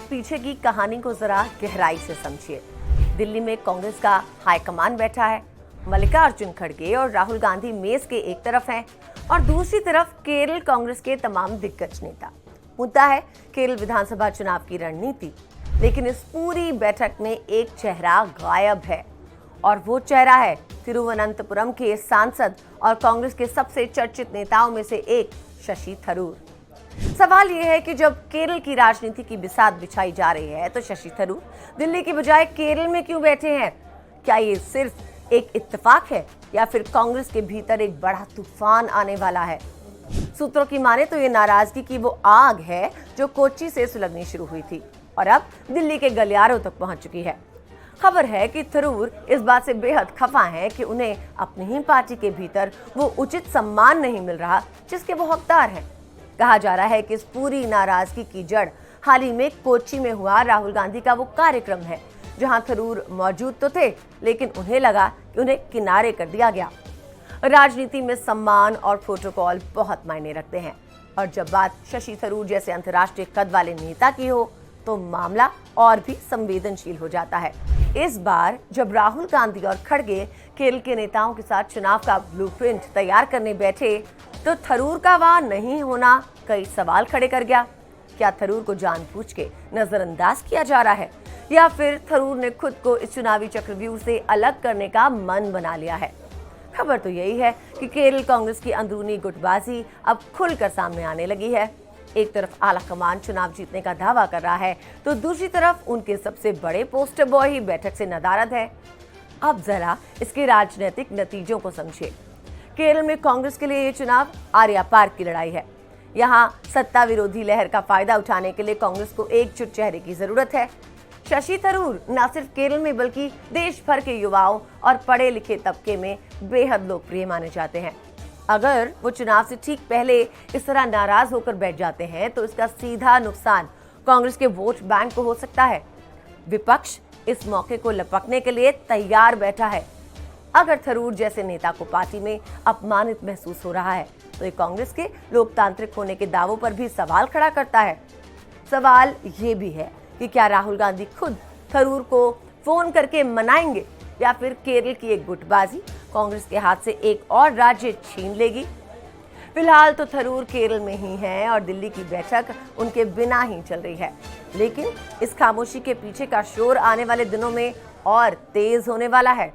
पीछे की कहानी को जरा गहराई से समझिए। दिल्ली में कांग्रेस का हाईकमान बैठा है। मल्लिकार्जुन खड़गे और राहुल गांधी मेज के एक तरफ हैं और दूसरी तरफ केरल कांग्रेस के तमाम दिग्गज नेता। मुद्दा है केरल विधानसभा चुनाव की रणनीति। लेकिन इस पूरी बैठक में एक चेहरा गायब है और वो चेहरा है तिरुवनंतपुरम के सांसद और कांग्रेस के सबसे चर्चित नेताओं में से एक शशि थरूर। सवाल यह है कि जब केरल की राजनीति की बिसात बिछाई जा रही है तो शशि थरूर दिल्ली की बजाय केरल में क्यों बैठे हैं? क्या ये सिर्फ एक इत्तेफाक है या फिर कांग्रेस के भीतर एक बड़ा तूफान आने वाला है? सूत्रों की माने तो ये नाराजगी की वो आग है जो कोच्चि से सुलगनी शुरू हुई थी और अब दिल्ली के गलियारों तक पहुंच चुकी है। खबर है कि थरूर इस बात से बेहद खफा हैं कि उन्हें अपनी ही पार्टी के भीतर वो उचित सम्मान नहीं मिल रहा जिसके वो हकदार हैं। कहा जा रहा है कि इस पूरी नाराजगी की जड़ हाल ही में कोच्चि में हुआ राहुल गांधी का वो कार्यक्रम है जहां थरूर मौजूद तो थे, लेकिन उन्हें लगा कि उन्हें किनारे कर दिया गया। राजनीति में सम्मान और प्रोटोकॉल बहुत मायने रखते हैं और जब बात शशि थरूर जैसे अंतर्राष्ट्रीय कद वाले नेता की हो तो मामला और भी संवेदनशील हो जाता है। इस बार जब राहुल गांधी और खड़गे केरल के नेताओं के साथ चुनाव का ब्लूप्रिंट तैयार करने बैठे तो थरूर का वहां नहीं होना कई सवाल खड़े कर गया। क्या थरूर को जानबूझ के नजरअंदाज किया जा रहा है या फिर थरूर ने खुद को इस चुनावी चक्रव्यूह से अलग करने का मन बना लिया है? खबर तो यही है कि केरल कांग्रेस की अंदरूनी गुटबाजी अब खुलकर सामने आने लगी है। एक तरफ आला कमान चुनाव जीतने का दावा कर रहा है तो दूसरी तरफ उनके सबसे बड़े पोस्टर बॉय ही बैठक से नदारद है। अब जरा इसके राजनीतिक नतीजों को समझिए। केरल में कांग्रेस के लिए ये चुनाव आर्या पार की लड़ाई है। यहाँ सत्ता विरोधी लहर का फायदा उठाने के लिए कांग्रेस को एकजुट चेहरे की जरूरत है। शशि थरूर न सिर्फ केरल में बल्कि देश भर के युवाओं और पढ़े लिखे तबके में बेहद लोकप्रिय माने जाते हैं। अगर वो चुनाव से ठीक पहले इस तरह नाराज होकर बैठ जाते हैं तो इसका सीधा नुकसान कांग्रेस के वोट बैंक को हो सकता है। विपक्ष इस मौके को लपकने के लिए तैयार बैठा है। अगर थरूर जैसे नेता को पार्टी में अपमानित महसूस हो रहा है तो ये कांग्रेस के लोकतांत्रिक होने के दावों पर भी सवाल खड़ा करता है। सवाल ये भी है कि क्या राहुल गांधी खुद थरूर को फोन करके मनाएंगे या फिर केरल की एक गुटबाजी कांग्रेस के हाथ से एक और राज्य छीन लेगी? फिलहाल तो थरूर केरल में ही हैं और दिल्ली की बैठक उनके बिना ही चल रही है। लेकिन इस खामोशी के पीछे का शोर आने वाले दिनों में और तेज होने वाला है।